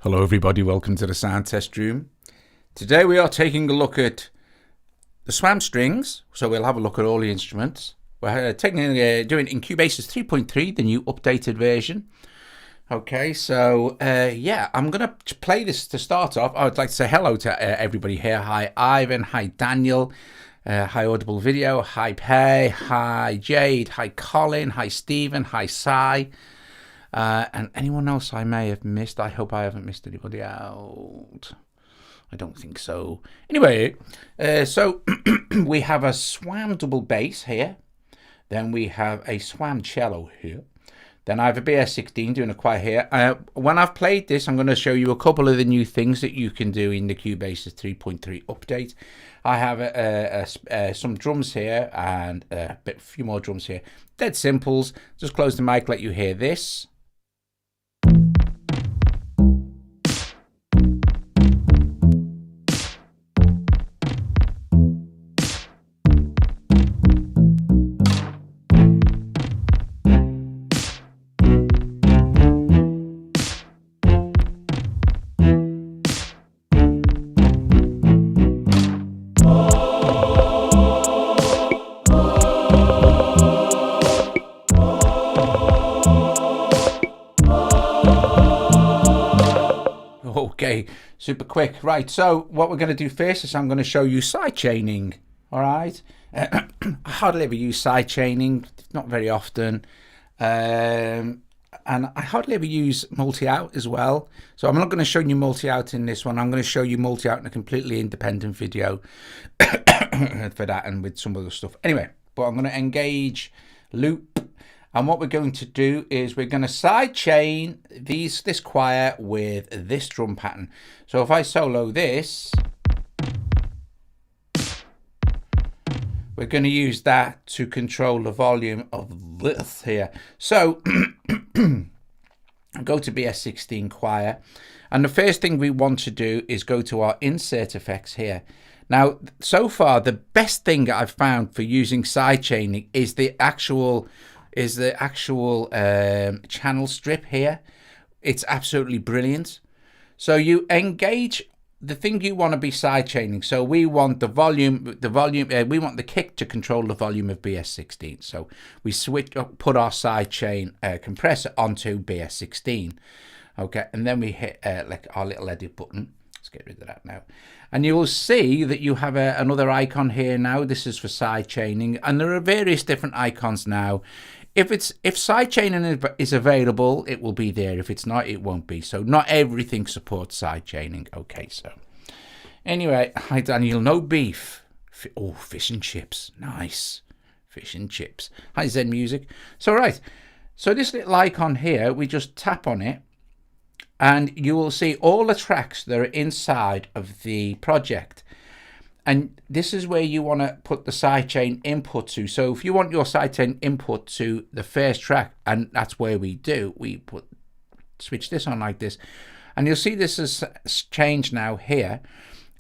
Hello everybody, welcome to the sound test room. Today we are taking a look at the SWAM strings, so we'll have a look at all the instruments. We're doing it in Cubasis 3.3, the new updated version. Okay, so yeah, I'm going to play this to start off. I would like to say hello to everybody here. Hi Ivan, hi Daniel, hi Audible Video, hi Pei, hi Jade, hi Colin, hi Stephen, hi Cy. And anyone else I may have missed. I hope I haven't missed anybody out. I don't think so. Anyway, so we have a SWAM double bass here. Then we have a SWAM cello here. Then I have a BS16 doing a choir here. When I've played this, I'm going to show you a couple of the new things that you can do in the Cubasis 3.3 update. I have some drums here and a few more drums here. Dead simples. Just close the mic, let you hear this. Okay, super quick. Right, so what we're going to do first is I'm going to show you sidechaining. All right, I hardly ever use sidechaining, not very often, and I hardly ever use multi-out as well. So I'm not going to show you multi-out in this one. I'm going to show you multi-out in a completely independent video for that and with some other stuff. Anyway, but I'm going to engage loop. And what we're going to do is we're going to sidechain this choir with this drum pattern. So if I solo this, we're going to use that to control the volume of this here. So go to BS16 choir. And the first thing we want to do is go to our insert effects here. Now, so far, the best thing I've found for using sidechaining is the actual channel strip here. It's absolutely brilliant. So you engage the thing you want to be sidechaining. So we want the volume, we want the kick to control the volume of BS16. So we put our sidechain compressor onto BS16. Okay, and then we hit like our little edit button. Let's get rid of that now. And you will see that you have another icon here now. This is for sidechaining, and there are various different icons now. If sidechaining is available, it will be there. If it's not, it won't be. So not everything supports sidechaining. Okay, so anyway, hi Daniel, no beef. Oh, fish and chips, nice. Fish and chips. Hi Zen Music. So right, so this little icon here, we just tap on it, and you will see all the tracks that are inside of the project. And this is where you want to put the sidechain input to. So if you want your sidechain input to the first track, and that's where we do, we switch this on like this. And you'll see this has changed now here.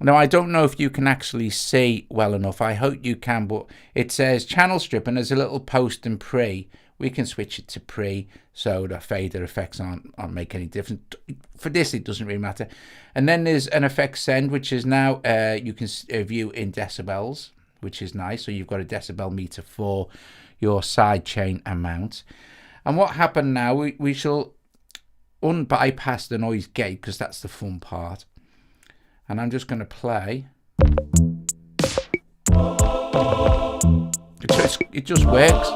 Now, I don't know if you can actually see well enough. I hope you can, but it says channel strip, and there's a little post and pre. We can switch it to pre, so the fader effects aren't make any difference. For this, it doesn't really matter. And then there's an effect send, which is now you can view in decibels, which is nice. So you've got a decibel meter for your sidechain amount. And what happened now, we shall unbypass the noise gate, because that's the fun part. And I'm just going to play. It just works.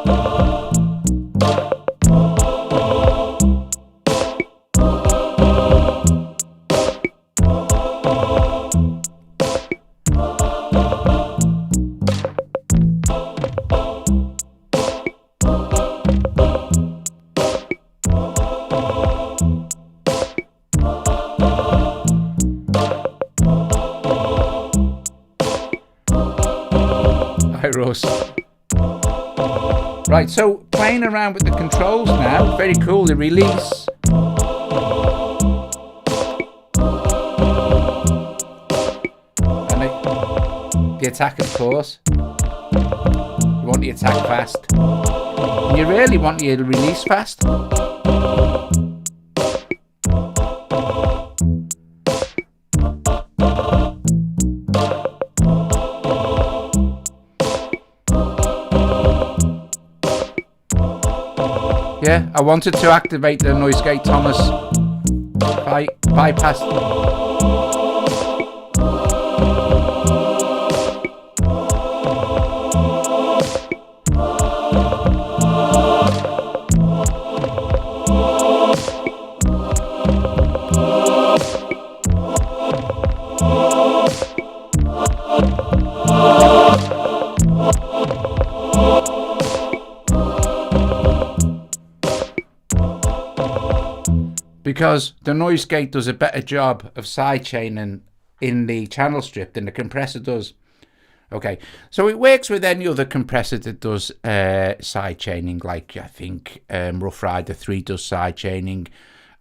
Hi Ross. Right, so playing around with the controls now, very cool, the release. And the attack, of course. You want the attack fast. And you really want the release fast. Yeah, I wanted to activate the noise gate, Thomas. Bypass. Because the noise gate does a better job of sidechaining in the channel strip than the compressor does. Okay, so it works with any other compressor that does sidechaining, like I think Rough Rider 3 does sidechaining.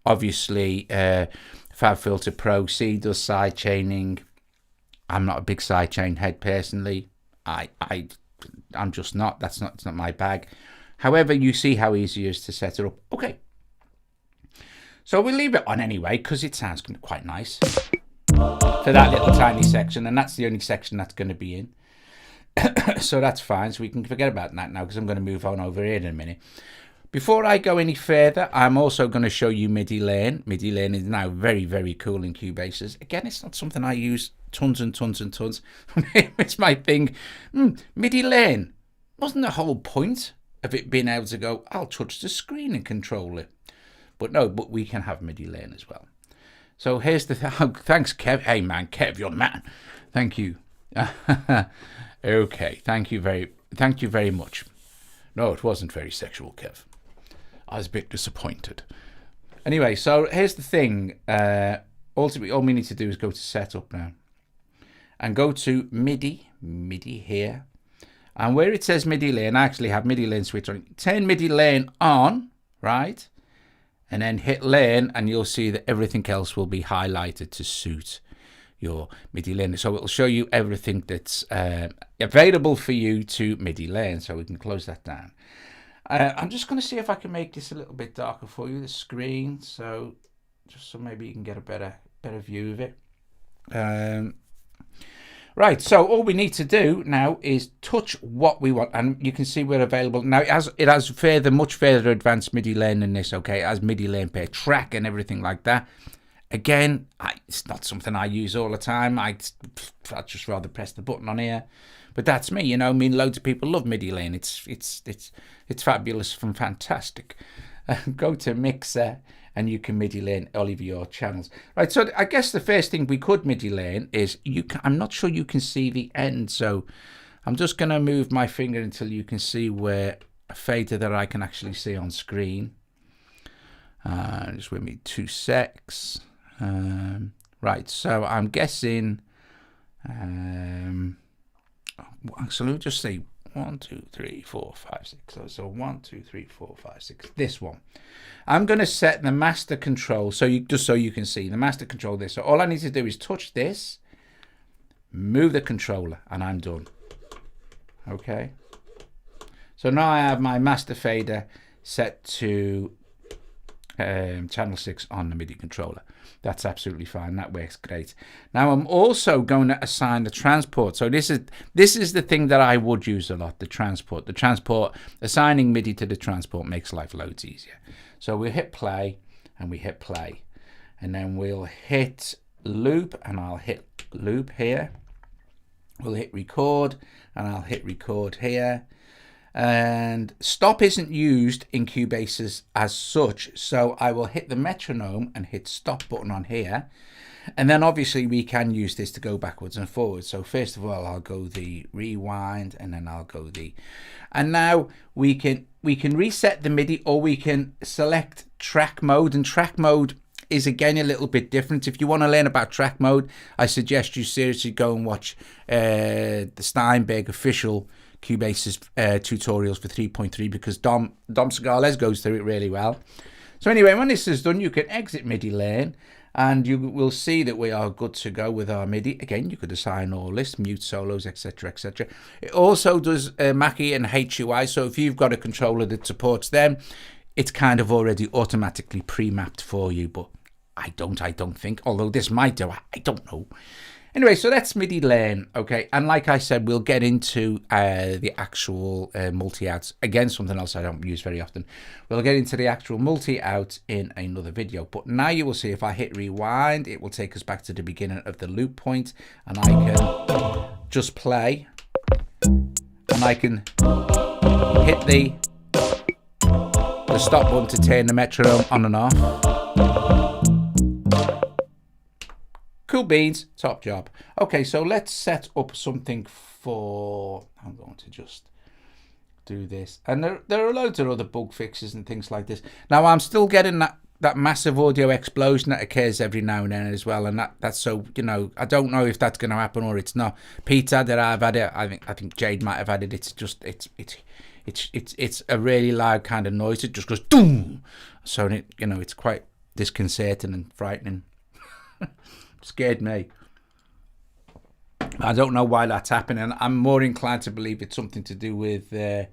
Obviously, FabFilter Pro C does sidechaining. I'm not a big sidechain head personally. I'm just not. It's not my bag. However, you see how easy it is to set it up. Okay. So we'll leave it on anyway, because it sounds quite nice for that little tiny section, and that's the only section that's going to be in. So that's fine, so we can forget about that now, because I'm going to move on over here in a minute. Before I go any further, I'm also going to show you Midi Lane. Midi Lane is now very, very cool in Cubasis. Again, it's not something I use tons and tons and tons. It's my thing. Midi Lane. Wasn't the whole point of it being able to go, I'll touch the screen and control it? But no, but we can have Midi Lane as well. So here's the thanks, Kev. Hey man, Kev, you're the man. Thank you. Okay, thank you very much. No, it wasn't very sexual, Kev. I was a bit disappointed. Anyway, so here's the thing. All we need to do is go to setup now, and go to MIDI here, and where it says Midi Lane, I actually have Midi Lane switch on. Turn Midi Lane on, right? And then hit lane, and you'll see that everything else will be highlighted to suit your Midi Lane. So it'll show you everything that's available for you to Midi Lane. So we can close that down. I'm just going to see if I can make this a little bit darker for you, the screen, so just so maybe you can get a better view of it. Right, so all we need to do now is touch what we want, and you can see we're available now. It has much further advanced Midi Lane than this. Okay, it has Midi Lane per track and everything like that. Again, it's not something I use all the time. I'd just rather press the button on here, but that's me. You know, I mean, loads of people love Midi Lane. It's fabulous and fantastic. Go to Mixer, and you can Midi Lane all of your channels. Right, so I guess the first thing we could Midi Lane is I'm not sure you can see the end, so I'm just going to move my finger until you can see where a fader that I can actually see on screen. Just with me 2 secs. Right, so I'm guessing, actually, we'll just say 1, 2, 3, 4, 5, 6. So 1, 2, 3, 4, 5, 6. This one. I'm going to set the master control, just so you can see the master control this. So all I need to do is touch this, move the controller, and I'm done. Okay. So now I have my master fader set to channel 6 on the MIDI controller. That's absolutely fine. That works great. Now I'm also going to assign the transport. So this is the thing that I would use a lot, the transport. The transport, assigning MIDI to the transport makes life loads easier. So we hit play, and we hit play, and then we'll hit loop, and I'll hit loop here. We'll hit record, and I'll hit record here. And stop isn't used in Cubasis as such, so I will hit the metronome and hit stop button on here. And then obviously we can use this to go backwards and forwards. So first of all, I'll go the rewind, and then I'll go the, and now we can reset the MIDI, or we can select track mode, and track mode is again a little bit different. If you want to learn about track mode, I suggest you seriously go and watch the Steinberg official Cubasis tutorials for 3.3, because Dom Segales goes through it really well. So anyway, when this is done, you can exit Midi Lane, and you will see that we are good to go with our MIDI. Again, you could assign all this, mute solos, etc, etc. It also does Mackie and HUI, so if you've got a controller that supports them, it's kind of already automatically pre-mapped for you, but I don't think, although this might do, I don't know. Anyway, so that's Midi Lane, okay? And like I said, we'll get into the actual multi-outs. Again, something else I don't use very often. We'll get into the actual multi-outs in another video. But now you will see if I hit rewind, it will take us back to the beginning of the loop point, and I can just play, and I can hit the stop button to turn the metronome on and off. Cool beans, top job. Okay, so let's set up something for, I'm going to just do this. And there are loads of other bug fixes and things like this. Now, I'm still getting that massive audio explosion that occurs every now and then as well. And that's so, you know, I don't know if that's going to happen or it's not. Peter, that I've had it. I think Jade might have had it. It's just, it's a really loud kind of noise. It just goes doom. So, it's quite disconcerting and frightening. Scared me. I don't know why that's happening. I'm more inclined to believe it's something to do with iOS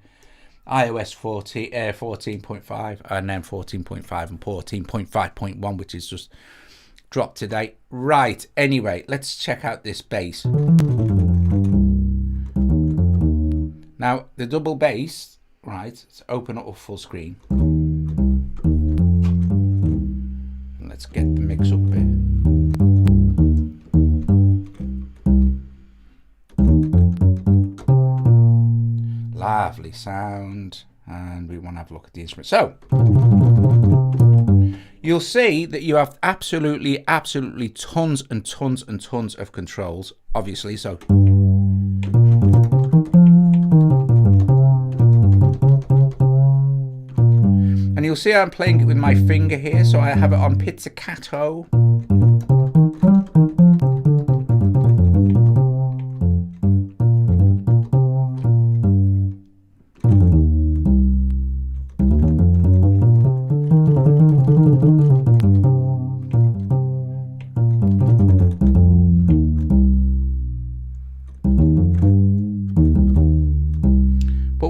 14.5 and then 14.5 and 14.5.1, which is just dropped today. Right, anyway, let's check out this bass. Now, the double bass, right, let's open it up full screen. And let's get the mix up bit. Lovely sound, and we want to have a look at the instrument. So you'll see that you have absolutely tons and tons and tons of controls, obviously. So and you'll see I'm playing it with my finger here, so I have it on pizzicato.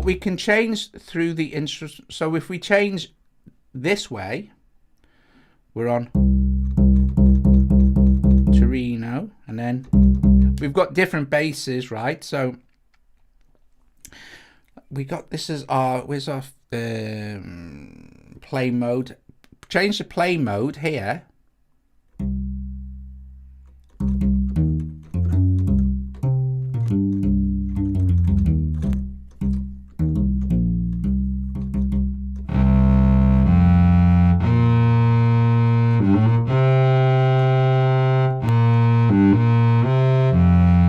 We can change through the instrument. So if we change this way, we're on Torino, and then we've got different basses, right? So we got, this is our, where's our play mode? Change the play mode here.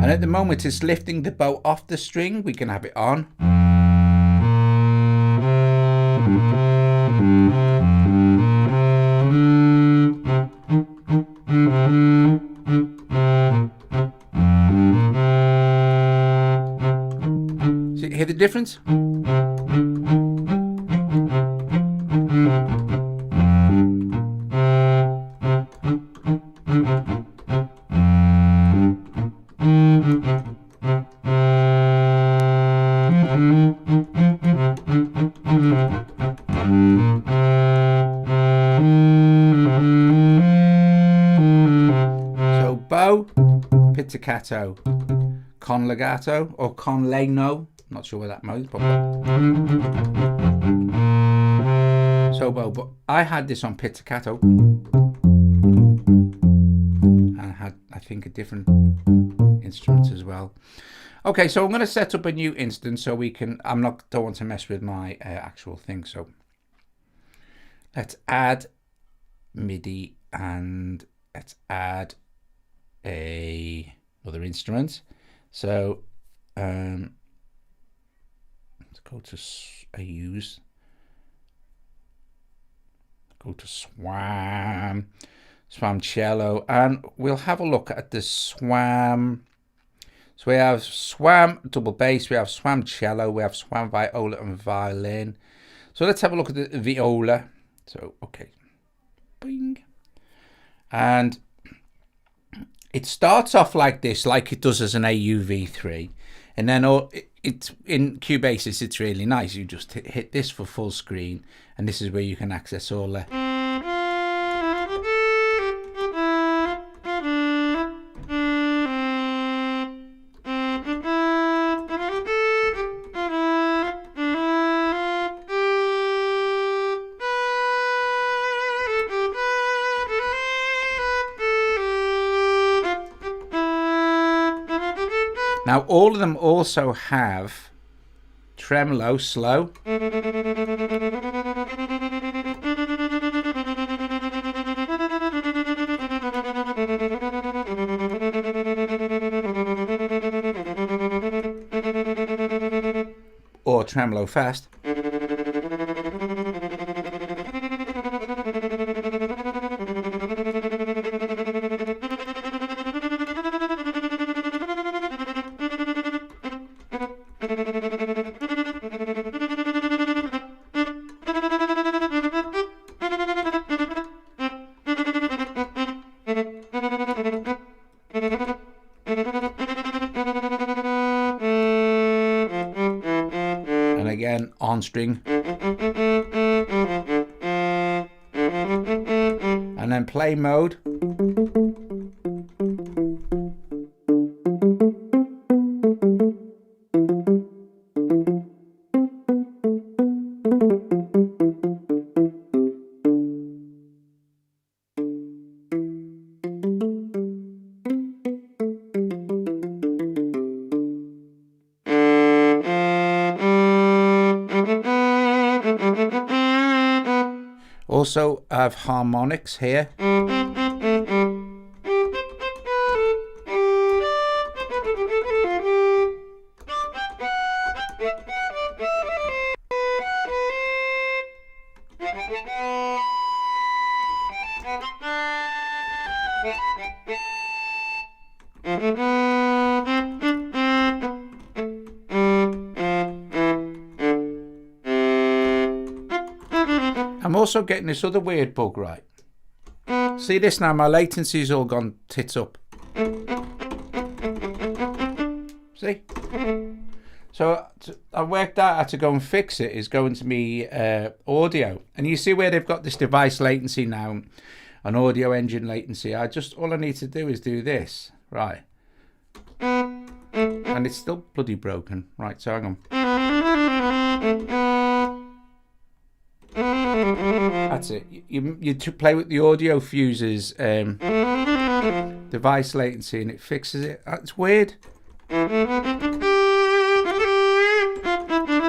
At the moment it's lifting the bow off the string. We can have it on. See, hear the difference? Pizzicato, con legato or con leno, not sure where that modes, but so well. But I had this on pizzicato, and I had, I think, a different instrument as well. Okay, so I'm going to set up a new instance so we can. Don't want to mess with my actual thing. So let's add MIDI and let's add another instrument. So let's go to SWAM, SWAM cello, and we'll have a look at the SWAM. So we have SWAM double bass, we have SWAM cello, we have SWAM viola and violin. So let's have a look at the viola. So okay, bing, and it starts off like this, like it does as an AUV3, and then it's in Cubasis. It's really nice. You just hit this for full screen, and this is where you can access all the. Now all of them also have tremolo, slow, or tremolo fast. And again, on string. And then play mode. Also have harmonics here. I'm also getting this other weird bug, right? See this now, my latency's all gone tits up. See? So I worked out how to go and fix it, is going to me audio. And you see where they've got this device latency now, an audio engine latency. All I need to do is do this, right? And it's still bloody broken. Right, so hang on. That's it. You play with the audio fuses device latency and it fixes it. That's weird.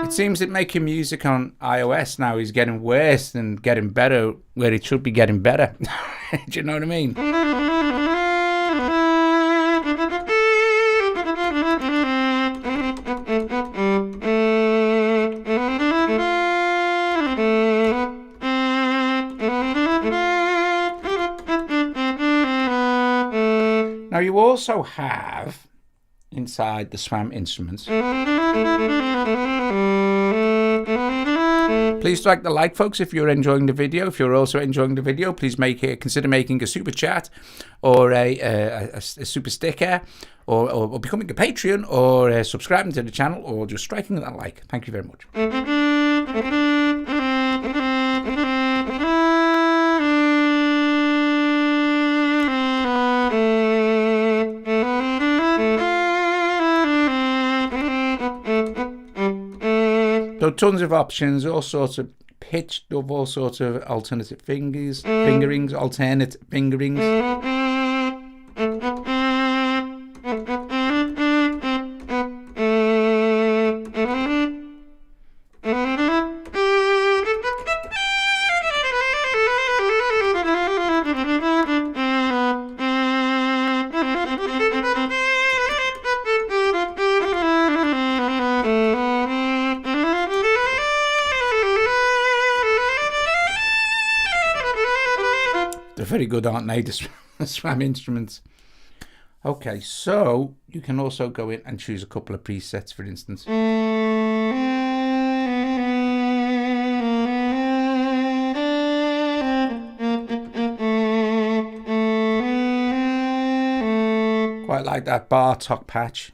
It seems that making music on iOS now is getting worse than getting better where it should be getting better. Do you know what I mean? Now you also have inside the SWAM instruments. Please strike the like, folks, if you're enjoying the video. If you're also enjoying the video, please consider making a super chat or a super sticker or becoming a Patreon or subscribing to the channel or just striking that like. Thank you very much. So tons of options, all sorts of pitch, of all sorts of alternative fingerings, alternate fingerings. They're very good, aren't they, the SWAM instruments? Okay, so you can also go in and choose a couple of presets, for instance. Quite like that bar top patch.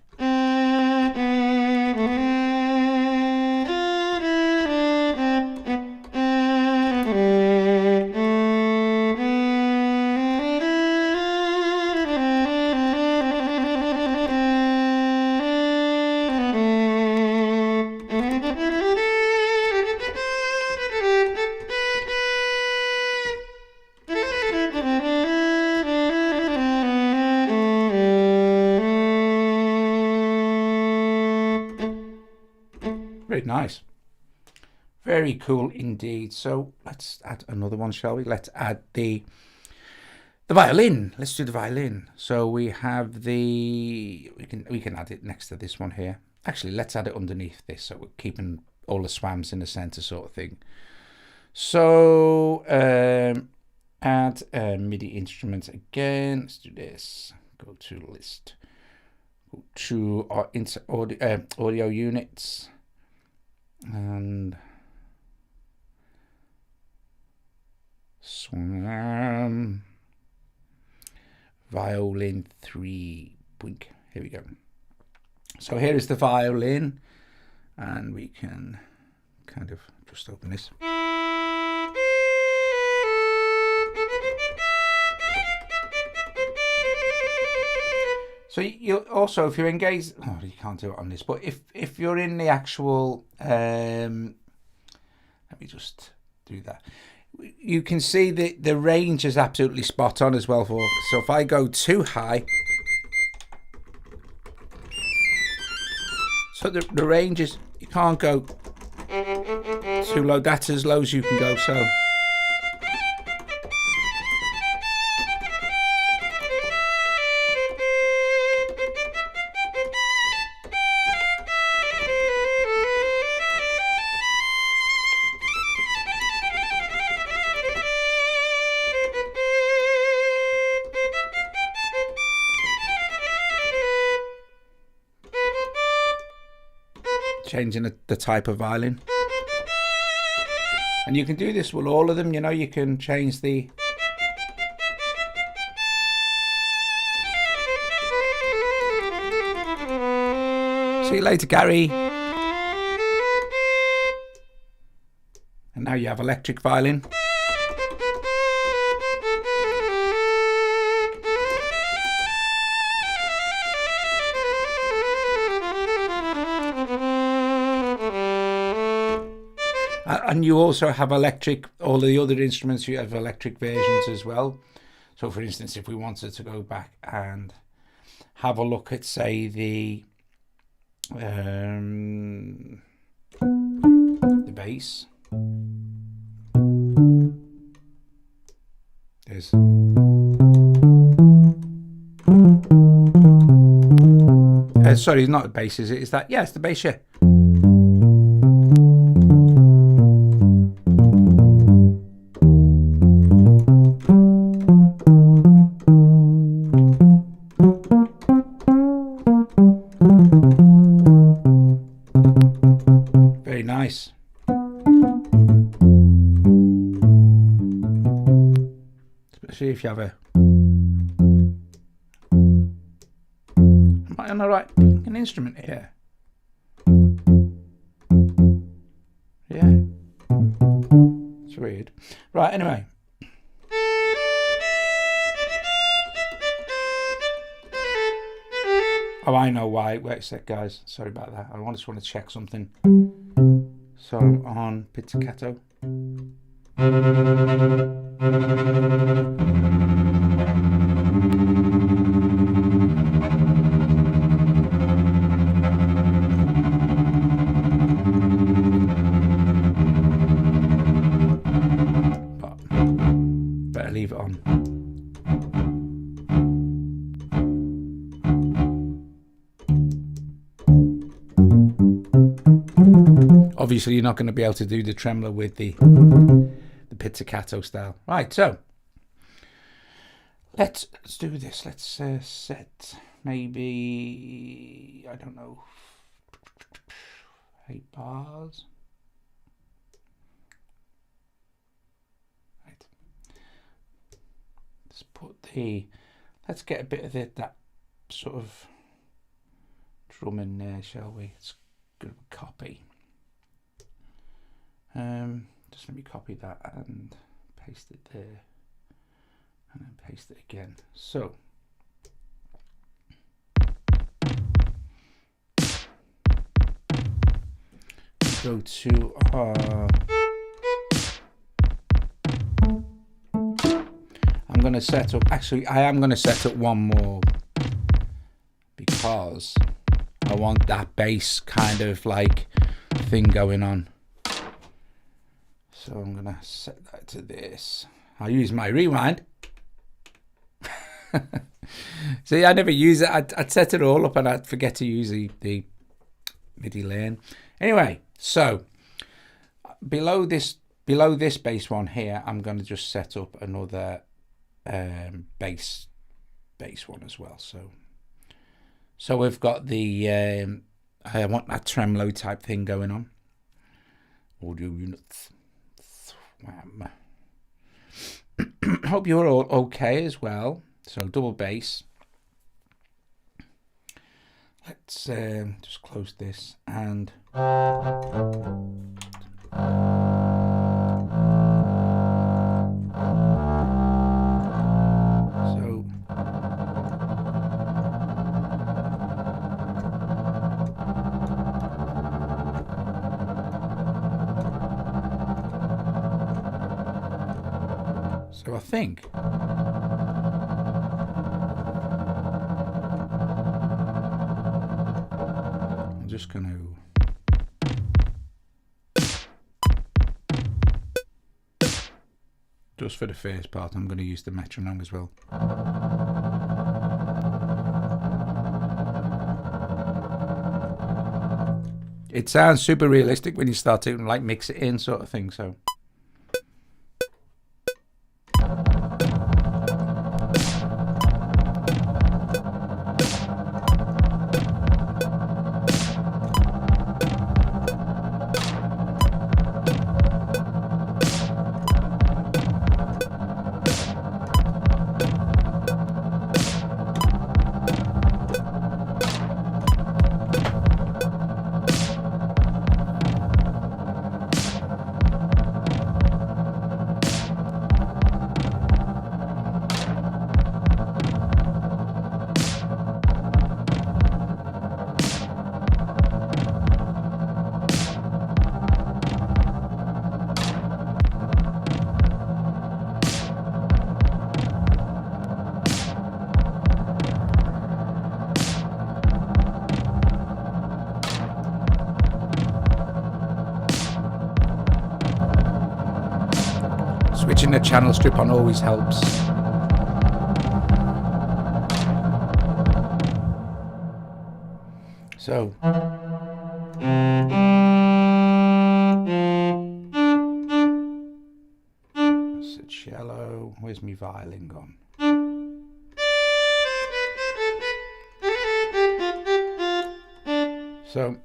Very nice. Very cool indeed. So let's add another one, shall we? Let's add the violin. Let's do the violin. So we have we can add it next to this one here. Actually, let's add it underneath this, so we're keeping all the SWAMs in the center, sort of thing. So add MIDI instruments again. Let's do this. Go to list. Go to our audio units and SWAM violin 3. Boink. Here we go. So here is the violin, and we can kind of just open this. So you also, if you're engaged, oh, you can't do it on this, but if you're in the actual, let me just do that. You can see the range is absolutely spot on as well. So if I go too high, so the range is, you can't go too low. That's as low as you can go. So changing the type of violin, and you can do this with all of them. You know, you can change the see you later, Gary. And now you have electric violin. And you also have electric, all the other instruments, you have electric versions as well. So for instance, if we wanted to go back and have a look at, say, the bass. There's sorry, not the bass, is it? Is that? Yeah, it's the bass, yeah. Very nice. Especially if you have a... Am I on the right an instrument here? Yeah. It's weird. Right, anyway. Oh, I know why. Wait a sec, guys. Sorry about that. I just want to check something. So I'm on pizzicato. But better leave it on. Obviously, you're not going to be able to do the tremolo with the pizzicato style. Right, so let's do this. Let's set maybe, I don't know, 8 bars. Right. Let's put let's get a bit of that sort of drum in there, shall we? It's good copy. Just let me copy that and paste it there, and then paste it again. So go to our, I'm going to set up, actually I am going to set up one more because I want that bass kind of like thing going on. So I'm gonna set that to this. I'll use my rewind. See, I never use it. I'd set it all up and I'd forget to use the Midi Lane. Anyway, so below this bass one here, I'm going to just set up another bass one as well. So we've got the I want that tremolo type thing going on. Audio units. SWAM. Hope you're all okay as well. So double bass. Let's just close this and so I think I'm just going to just for the first part, I'm going to use the metronome as well. It sounds super realistic when you start to like mix it in, sort of thing. So. Switching the channel strip on always helps. So that's a cello. Where's my violin gone? So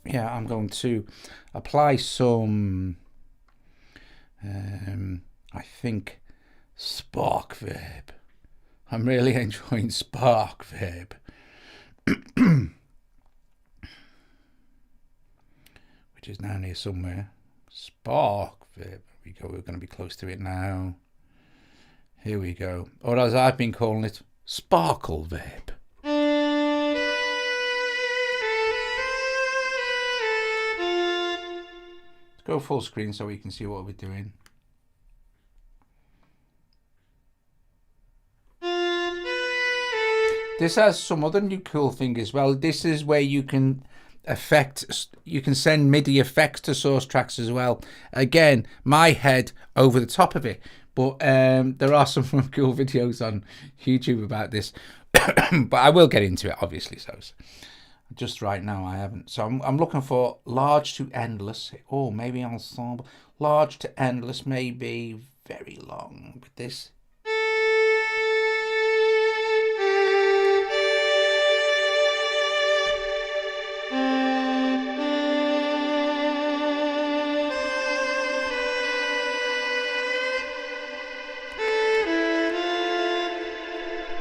yeah, I'm going to apply some I think spark verb. I'm really enjoying spark verb. Which is down here somewhere. Spark verb. Here we go. We're going to be close to it now. Here we go. Or as I've been calling it, sparkle verb. Let's go full screen so we can see what we're doing. This has some other new cool thing as well. This is where you can send MIDI effects to source tracks as well. Again, my head over the top of it, but there are some cool videos on YouTube about this. But I will get into it, obviously. So just right now I haven't. So I'm looking for large to endless, or maybe ensemble. Large to endless, maybe very long with this.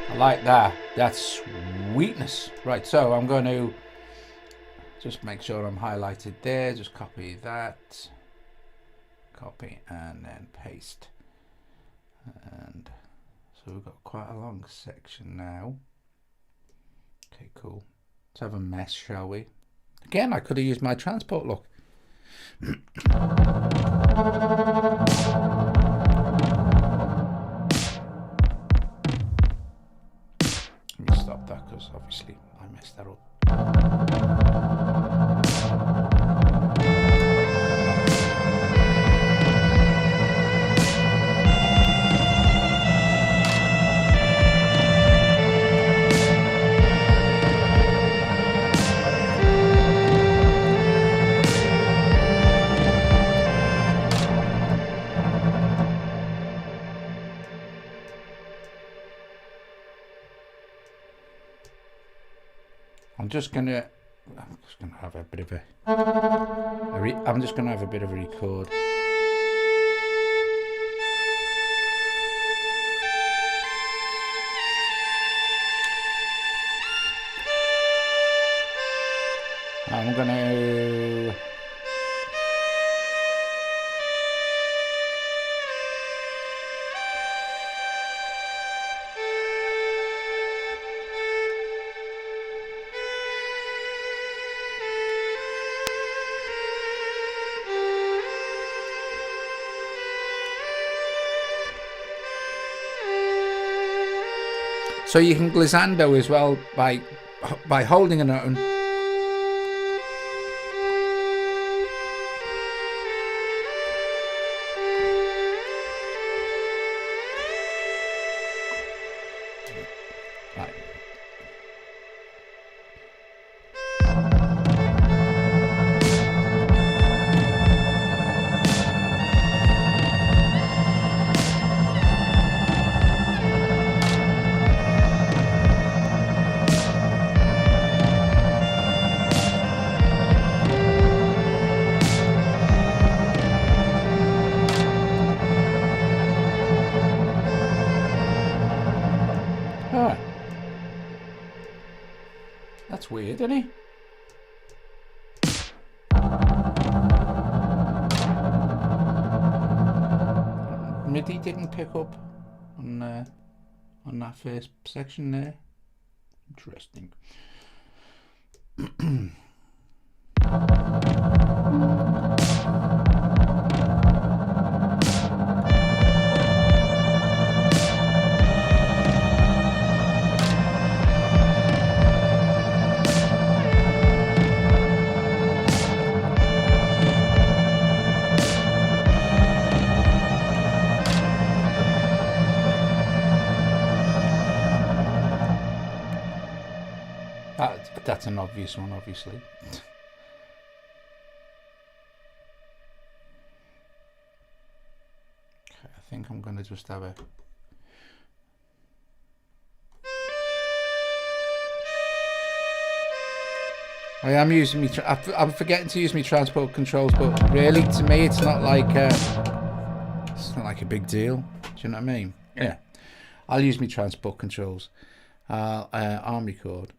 I like that. That's sweetness. Right, so I'm going to just make sure I'm highlighted there. Just copy that. Copy and then paste. And so we've got quite a long section now. Okay, cool. Let's have a mess, shall we? Again, I could have used my transport look. Let me stop that because obviously I messed that up. I'm just gonna have a bit of a record. I'm gonna so you can glissando as well by holding a note. That's weird, isn't it? MIDI didn't pick up on that first section there. Interesting. That's an obvious one, obviously. Okay, I think I'm going to just have a... I am using me. I'm forgetting to use my transport controls, but really, to me, it's not like a big deal. Do you know what I mean? Yeah, I'll use my transport controls. Arm record.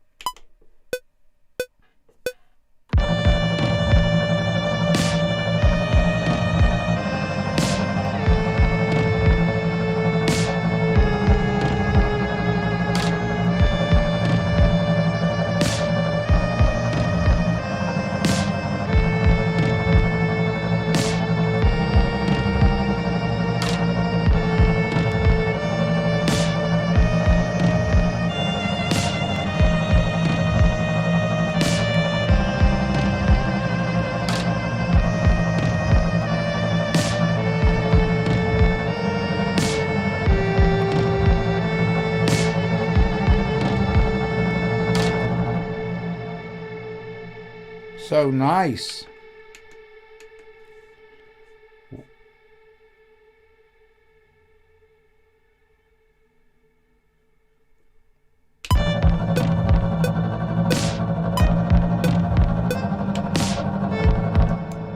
So nice.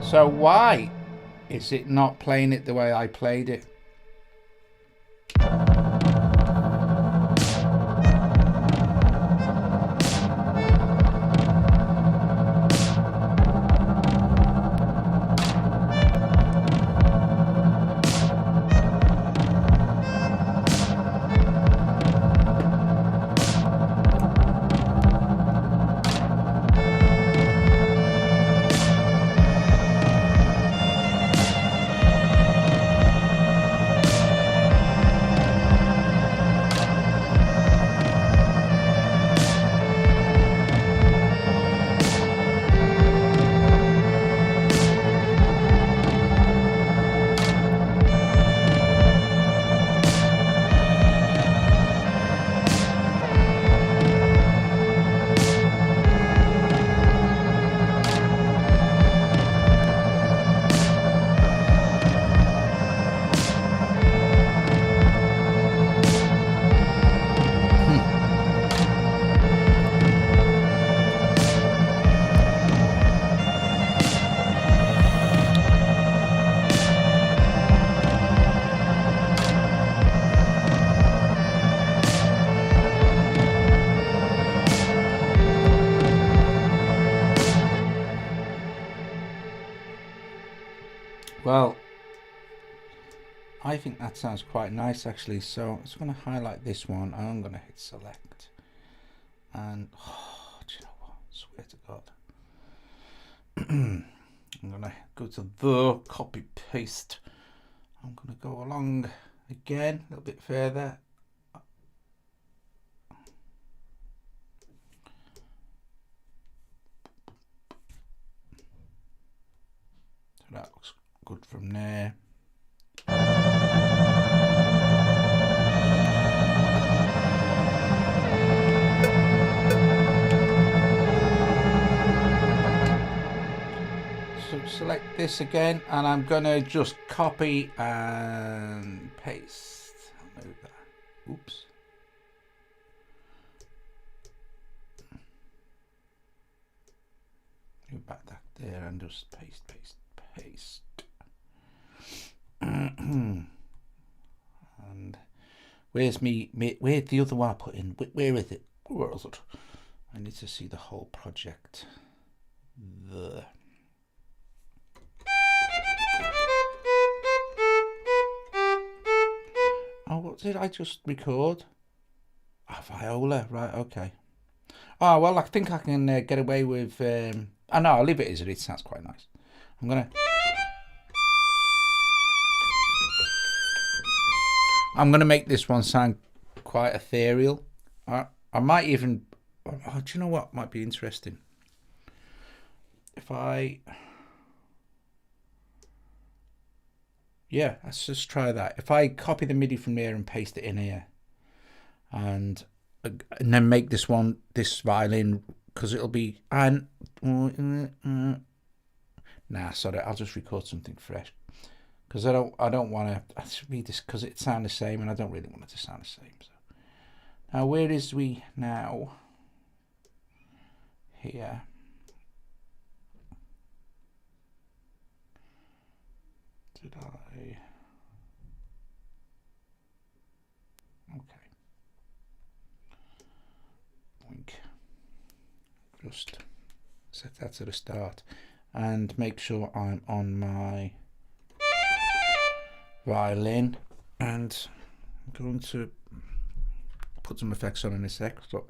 So why is it not playing it the way I played it? Well, I think that sounds quite nice actually. So I'm just going to highlight this one. I'm going to hit select. And, oh, do you know what? Swear to God. I'm going to go to the copy paste. I'm going to go along again a little bit further. So that looks good from there. So select this again, and I'm gonna just copy and paste. I'll move that. Oops. Move back that there and just paste, paste, paste. And where's where's the other one I put in? Where is it? Where is it? I need to see the whole project. There. Oh, what did I just record? Oh, viola, right, okay. Oh, well, I think I can get away with... oh, no, I'll leave it as it is. It sounds quite nice. I'm going to make this one sound quite ethereal. I might even... Oh, do you know what might be interesting? If I... Yeah, let's just try that. If I copy the MIDI from there and paste it in here, and then make this violin, because it'll be nah, sorry, I'll just record something fresh, because I don't want to read this because it sounds the same, and I don't really want it to sound the same. So now where is we now? Here. Did I? Okay. Boink. Just set that to the start and make sure I'm on my violin, and I'm going to put some effects on in a sec. So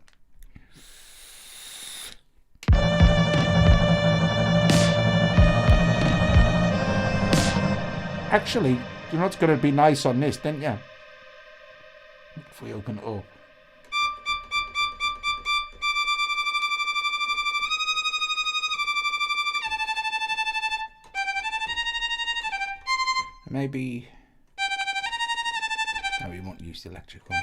actually, you know what's going to be nice on this, didn't you? If we open it up. Maybe... No, we won't use the electric one.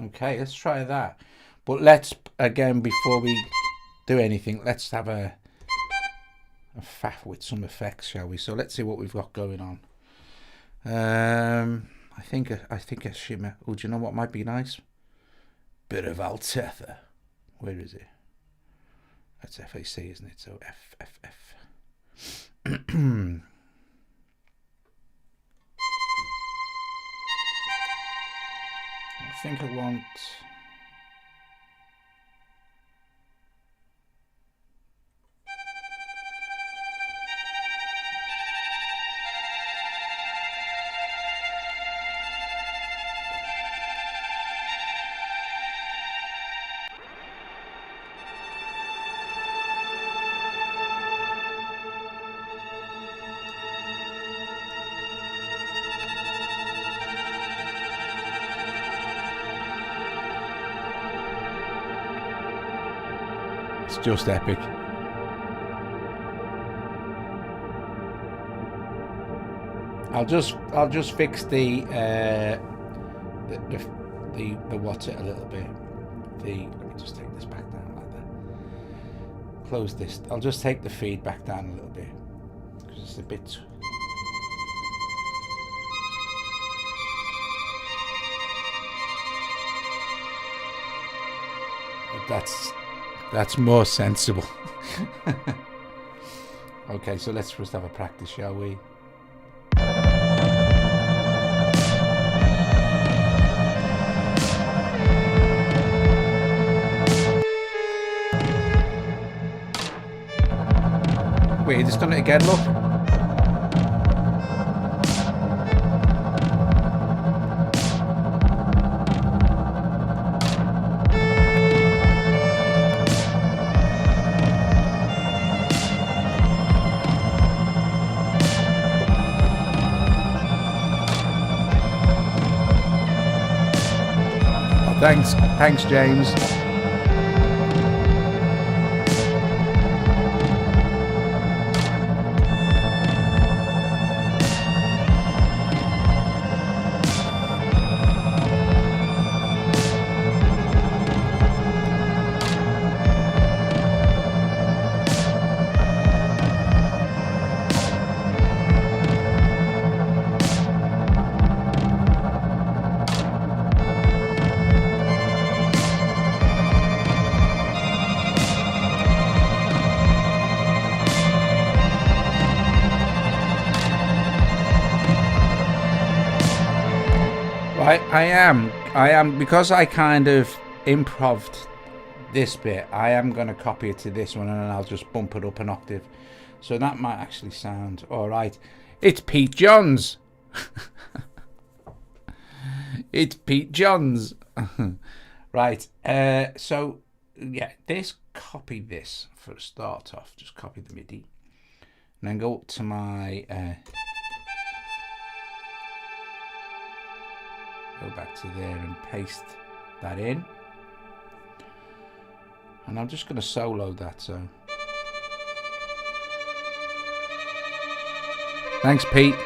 Okay, let's try that. But let's, again, before we do anything, let's have a faff with some effects, shall we? So let's see what we've got going on. I think a shimmer. Oh, do you know what might be nice? Bit of Altether. Where is it? That's FAC, isn't it? So F, F, F. I think I want... It's just epic. I'll just fix the what's it a little bit. Let me just take this back down like that. Close this. I'll just take the feedback down a little bit because it's a bit. But that's more sensible. Okay, so let's first have a practice, shall we? Wait, you just done it again, look. Oh, thanks, James. I am, because I kind of improved this bit, I am going to copy it to this one and then I'll just bump it up an octave. So that might actually sound alright. It's Pete Johns. It's Pete Johns. Right, so yeah, copy this for a start off. Just copy the MIDI. And then go up to my... go back to there and paste that in, and I'm just going to solo that. So thanks, Pete.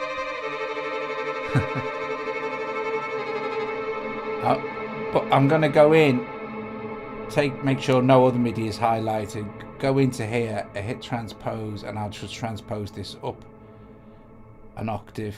But I'm going to go in, make sure no other MIDI is highlighted, go into here, hit transpose, and I'll just transpose this up an octave.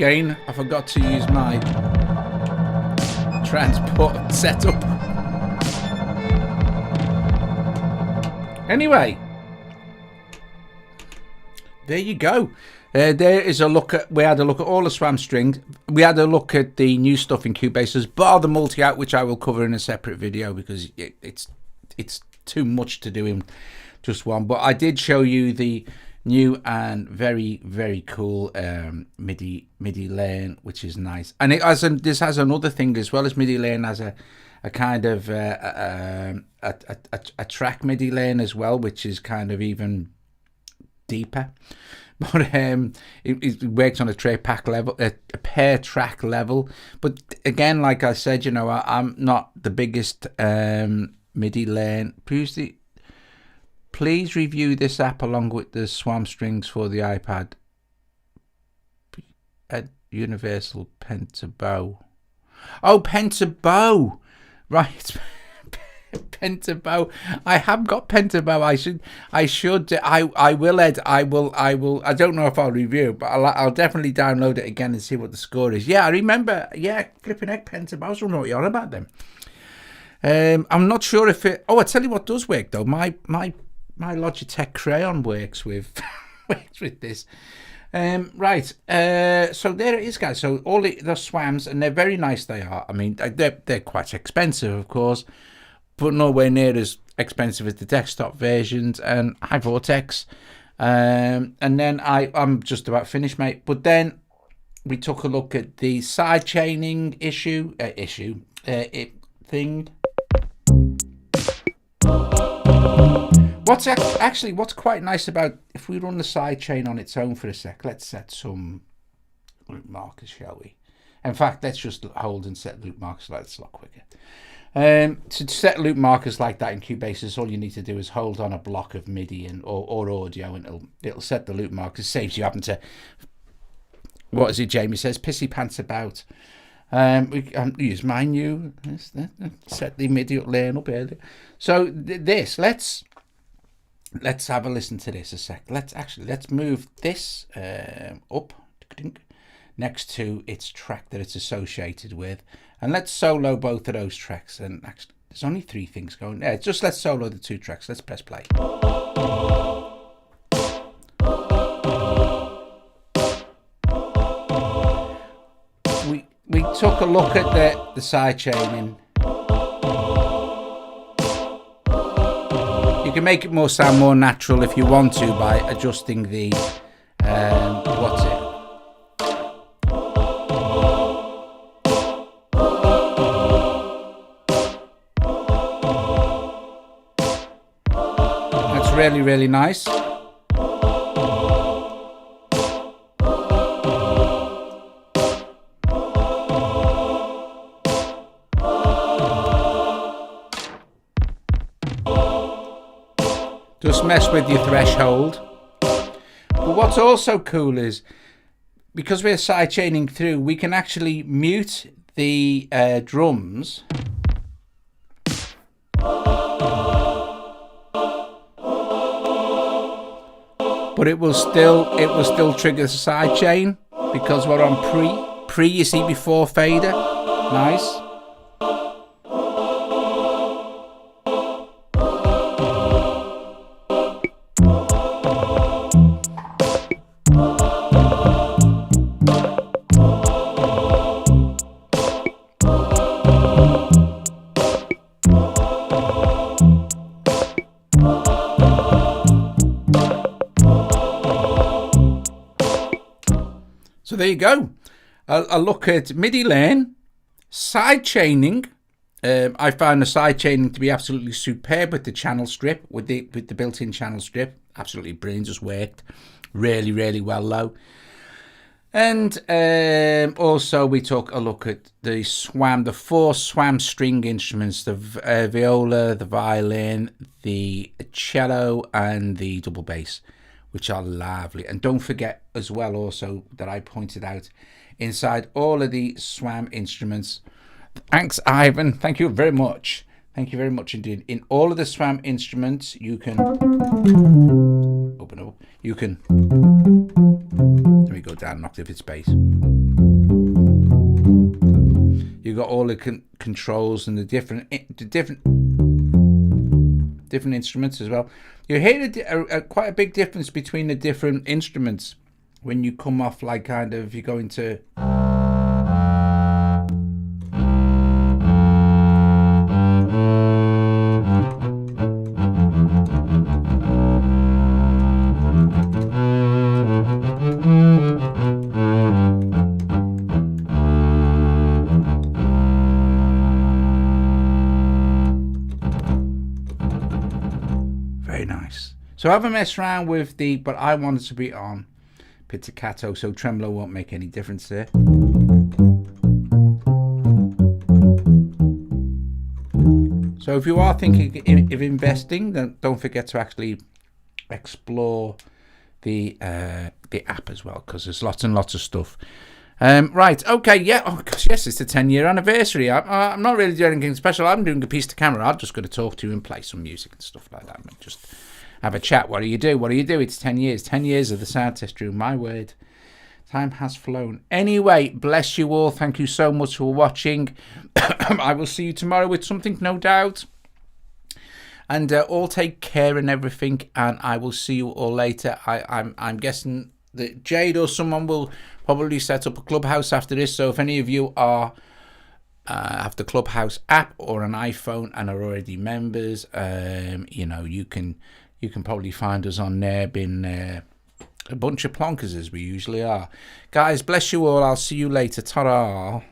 again, I forgot to use my transport setup. Anyway, there you go. There is a look at. We had a look at all the SWAM strings. We had a look at the new stuff in Cubasis, bar the multi-out, which I will cover in a separate video because it's too much to do in just one. But I did show you the new and very cool Midi Lane, which is nice. And this has another thing as well. As Midi Lane has a kind of a track Midi Lane as well, which is kind of even deeper. But it works on a pair track level. But again, like I said, you know, I'm not the biggest Midi Lane. Please review this app along with the SWAM strings for the iPad. Universal Pentabow. Oh, Pentabow. Right. Pentabow. I have got Pentabow. I will, Ed. I will. I don't know if I'll review, but I'll definitely download it again and see what the score is. Yeah, I remember. Yeah, flipping heck, Pentabow. I don't know what you're on about them. I'm not sure if it. Oh, I tell you what does work though. My Logitech Crayon works with this. Right. So there it is, guys. So all the SWAMs, and they're very nice. They are. I mean, they're quite expensive, of course, but nowhere near as expensive as the desktop versions and high vortex. And then I'm just about finished, mate. But then we took a look at the sidechaining thing. What's quite nice about if we run the sidechain on its own for a sec. Let's set some loop markers, shall we? In fact, let's just hold and set loop markers. That's a lot quicker. To set loop markers like that in Cubasis, all you need to do is hold on a block of MIDI or audio, and it'll set the loop markers. Saves you having to, what is it Jamie says, pissy pants about. We can use my new set the MIDI lane up here. So let's have a listen to this a sec. Let's move this up next to its track that it's associated with, and let's solo both of those tracks. And actually, there's only 3 things going there. Just let's solo the 2 tracks. Let's press play. We took a look at the sidechaining. You can make it sound more natural if you want to by adjusting the what's it? That's really nice. Just mess with your threshold. But what's also cool is, because we're sidechaining through, we can actually mute the drums. But it will still trigger the sidechain because we're on pre, you see, before fader. Nice. So there you go. A look at Midi Lane, sidechaining. I found the sidechaining to be absolutely superb with the channel strip, with the built-in channel strip. Absolutely brilliant, just worked really well low. And also we took a look at the SWAM, the 4 SWAM string instruments, the viola, the violin, the cello, and the double bass, which are lovely. And don't forget as well also that I pointed out inside all of the SWAM instruments. Thanks, Ivan. Thank you very much. Thank you very much indeed. In all of the SWAM instruments, you can open up. You can. There we go down an octave, it's bass. You've got all the controls and the different instruments as well. You hear quite a big difference between the different instruments when you come off, like, kind of, you go into... Very nice. So have a mess around with the, but I wanted to be on pizzicato, so tremolo won't make any difference there. So if you are thinking of investing, then don't forget to actually explore the app as well, because there's lots and lots of stuff. Right, okay, yeah, oh gosh, yes, it's the 10-year anniversary. I'm not really doing anything special. I'm doing a piece to camera. I'm just going to talk to you and play some music and stuff like that. And just have a chat. What do you do? What do you do? It's 10 years. 10 years of the Sound Test Room. My word, time has flown. Anyway, bless you all. Thank you so much for watching. I will see you tomorrow with something, no doubt. And all take care and everything. And I will see you all later. I'm guessing that Jade or someone will probably set up a Clubhouse after this. So if any of you are have the Clubhouse app or an iPhone and are already members, you know, you can probably find us on there, being a bunch of plonkers as we usually are. Guys, bless you all. I'll see you later. Ta-ra.